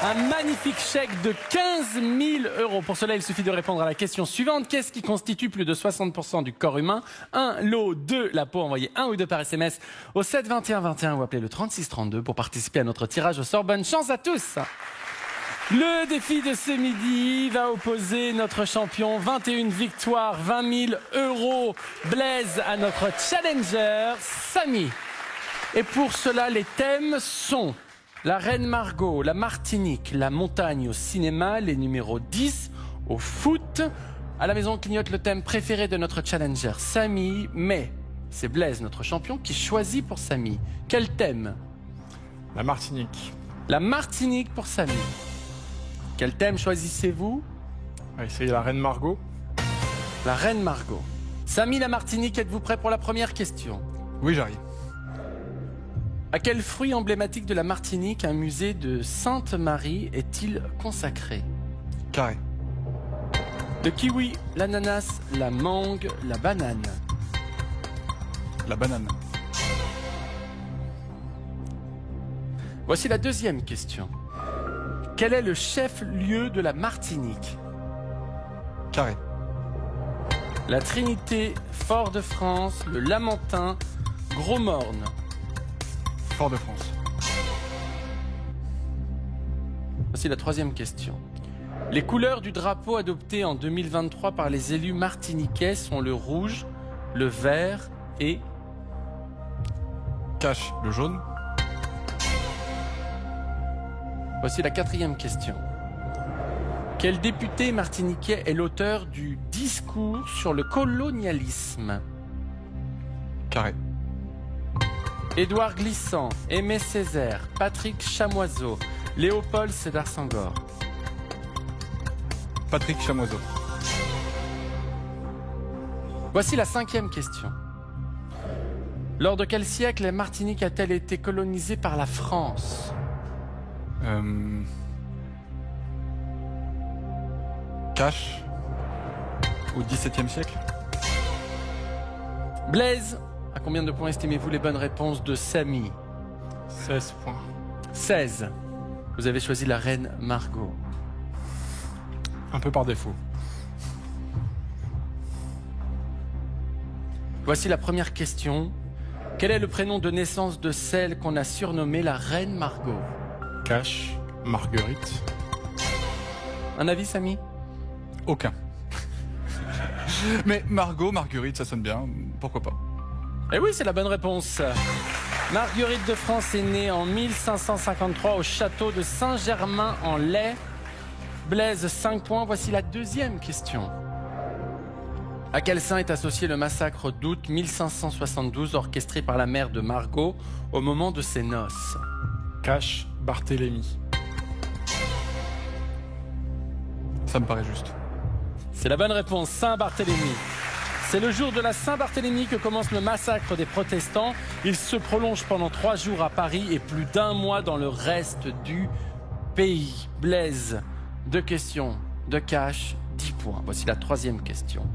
un magnifique chèque de 15 000 €. Pour cela, il suffit de répondre à la question suivante. Qu'est-ce qui constitue plus de 60% du corps humain? 1, l'eau. 2, la peau. Envoyez 1 ou 2 par SMS au 7 21 21 ou appelez le 36 32 pour participer à notre tirage au sort. Bonne chance à tous. Le défi de ce midi va opposer notre champion. 21 victoires, 20 000 €. Blaise à notre challenger, Samy. Et pour cela, les thèmes sont la Reine Margot, la Martinique, la montagne au cinéma, les numéros 10 au foot. À la maison, on clignote le thème préféré de notre challenger, Samy. Mais c'est Blaise, notre champion, qui choisit pour Samy. Quel thème? La Martinique. La Martinique pour Samy. Quel thème choisissez-vous? C'est la Reine Margot. La Reine Margot. Samy, la Martinique, êtes-vous prêt pour la première question? Oui, j'arrive. À quel fruit emblématique de la Martinique un musée de Sainte-Marie est-il consacré? Carré. Le kiwi, l'ananas, la mangue, la banane. La banane. Voici la deuxième question. Quel est le chef-lieu de la Martinique? Carré. La Trinité, Fort-de-France, le Lamentin, Gros-Morne. Fort-de-France. Voici la troisième question. Les couleurs du drapeau adopté en 2023 par les élus martiniquais sont le rouge, le vert et... Cache, le jaune. Voici la quatrième question. Quel député martiniquais est l'auteur du discours sur le colonialisme? Carré. Édouard Glissant, Aimé Césaire, Patrick Chamoiseau, Léopold Sédar Senghor. Patrick Chamoiseau. Voici la cinquième question. Lors de quel siècle la Martinique a-t-elle été colonisée par la France? Cache. Au XVIIe siècle. Blaise, à combien de points estimez-vous les bonnes réponses de Samy? 16 points. 16. Vous avez choisi la Reine Margot. Un peu par défaut. Voici la première question. Quel est le prénom de naissance de celle qu'on a surnommée la Reine Margot? Cache. Marguerite. Un avis, Samy? Aucun. Mais Margot, Marguerite, ça sonne bien. Pourquoi pas? Eh oui, c'est la bonne réponse. Marguerite de France est née en 1553 au château de Saint-Germain-en-Laye. Blaise, 5 points. Voici la deuxième question. À quel saint est associé le massacre d'août 1572 orchestré par la mère de Margot au moment de ses noces? Cache. Barthélemy. Ça me paraît juste. C'est la bonne réponse, Saint-Barthélemy. C'est le jour de la Saint-Barthélemy que commence le massacre des protestants. Il se prolonge pendant 3 jours à Paris et plus d'1 mois dans le reste du pays. Blaise, 2 questions de cash, 10 points. Voici la troisième question.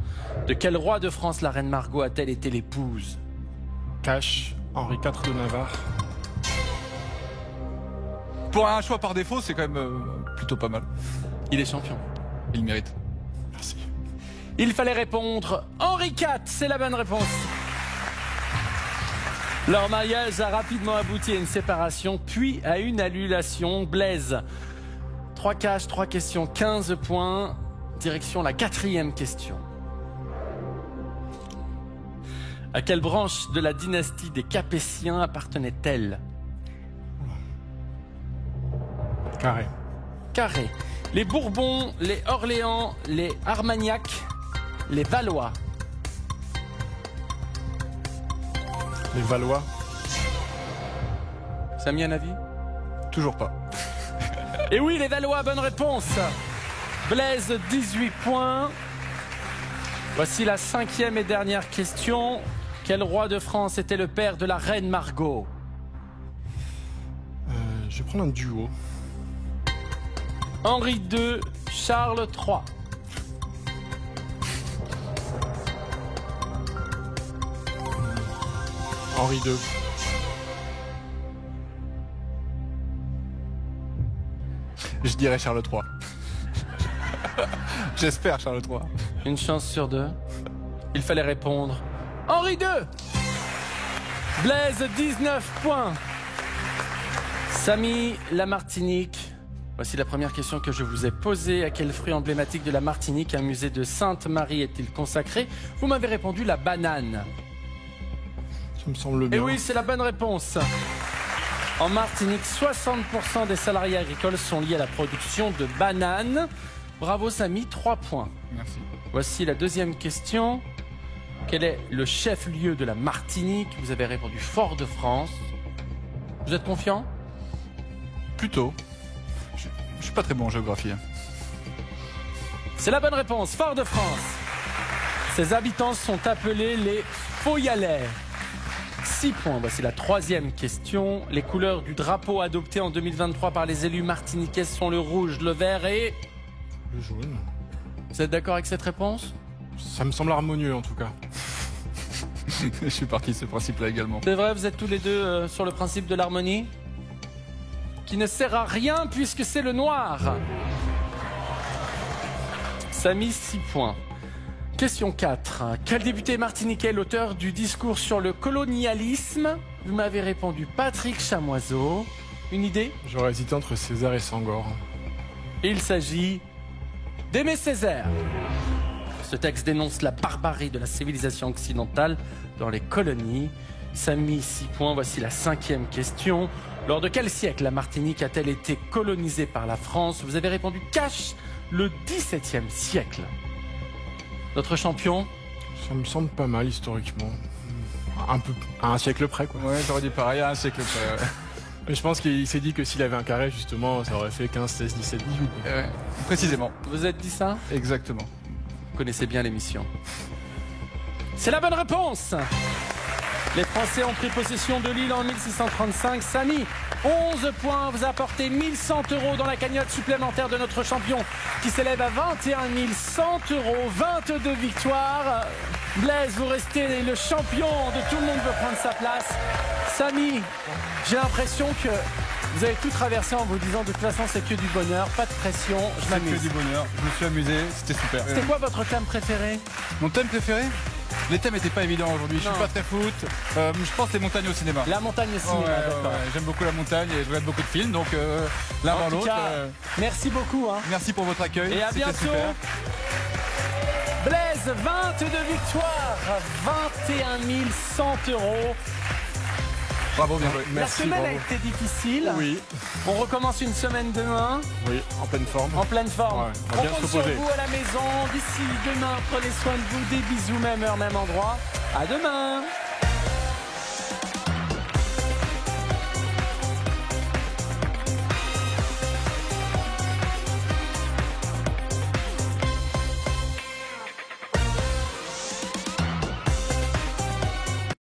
De quel roi de France la reine Margot a-t-elle été l'épouse? Cache. Henri IV de Navarre. Pour un choix par défaut, c'est quand même plutôt pas mal. Il est champion. Il mérite. Merci. Il fallait répondre Henri IV, c'est la bonne réponse. Leur mariage a rapidement abouti à une séparation, puis à une annulation. Blaise, 3 caches, 3 questions, 15 points. Direction la 4e question. À quelle branche de la dynastie des Capétiens appartenait-elle? Carré. Carré. Les Bourbons, les Orléans, les Armagnac, les Valois. Les Valois. Ça a mis un avis? Toujours pas. Et oui, les Valois, bonne réponse. Blaise, 18 points. Voici la 5e et dernière question. Quel roi de France était le père de la reine Margot? Je vais prendre un duo. Henri II, Charles III. Henri II. Je dirais Charles III. J'espère Charles III. Une chance sur deux. Il fallait répondre Henri II. Blaise, 19 points. Samy, la Martinique. Voici la première question que je vous ai posée. À quel fruit emblématique de la Martinique un musée de Sainte-Marie est-il consacré? Vous m'avez répondu la banane. Ça me semble bien. Et oui, c'est la bonne réponse. En Martinique, 60% des salariés agricoles sont liés à la production de bananes. Bravo Samy, 3 points. Merci. Voici la deuxième question. Quel est le chef-lieu de la Martinique? Vous avez répondu Fort-de-France. Vous êtes confiant? Plutôt. Je suis pas très bon en géographie. C'est la bonne réponse, Fort-de-France. Ses habitants sont appelés les Foyalais. 6 points, voici la troisième question. Les couleurs du drapeau adopté en 2023 par les élus martiniquais sont le rouge, le vert et... Le jaune. Vous êtes d'accord avec cette réponse? Ça me semble harmonieux en tout cas. Je suis parti de ce principe-là également. C'est vrai, vous êtes tous les deux sur le principe de l'harmonie? Qui ne sert à rien puisque c'est le noir. Samy, 6 points. Question 4. Quel député martiniquais est l'auteur du discours sur le colonialisme? Vous m'avez répondu Patrick Chamoiseau. Une idée? J'aurais hésité entre César et Senghor. Il s'agit d'Aimé Césaire. Ce texte dénonce la barbarie de la civilisation occidentale dans les colonies. Samy, 6 points. Voici la cinquième question. Lors de quel siècle la Martinique a-t-elle été colonisée par la France? Vous avez répondu cash, le XVIIe siècle. Notre champion? Ça me semble pas mal historiquement. Un peu à un siècle près quoi. Ouais, j'aurais dit pareil à un siècle près. Ouais. Mais je pense qu'il s'est dit que s'il avait un carré justement, ça aurait fait 15, 16, 17, 18. Ouais, précisément. Vous êtes dit ça? Exactement. Vous connaissez bien l'émission. C'est la bonne réponse! Les Français ont pris possession de l'île en 1635. Samy, 11 points. Vous apportez 1100 € dans la cagnotte supplémentaire de notre champion qui s'élève à 21 100 €. 22 victoires. Blaise, vous restez le champion de tout le monde veut prendre sa place. Samy, j'ai l'impression que vous avez tout traversé en vous disant de toute façon c'est que du bonheur, pas de pression, je C'est que m'amuse. du bonheur. Je me suis amusé, c'était super. C'était quoi votre thème préféré? Mon thème préféré? Les thèmes n'étaient pas évidents aujourd'hui. Je Non. suis pas très foot. Je pense les montagnes au cinéma. La montagne au cinéma, d'accord. J'aime beaucoup la montagne et je regarde beaucoup de films, donc l'un En dans tout l'autre. cas, merci beaucoup. Hein. Merci pour votre accueil. Et à C'était bientôt. super. Blaise, 22 victoires, 21 100 €. Bravo, bien joué. La Merci, semaine a bravo. été difficile. Oui, On recommence une semaine demain, oui, en pleine forme. en pleine forme. Ouais, on va bien compte se sur reposer. vous à la maison. D'ici demain, prenez soin de vous. Des bisous, même heure, même endroit. À demain.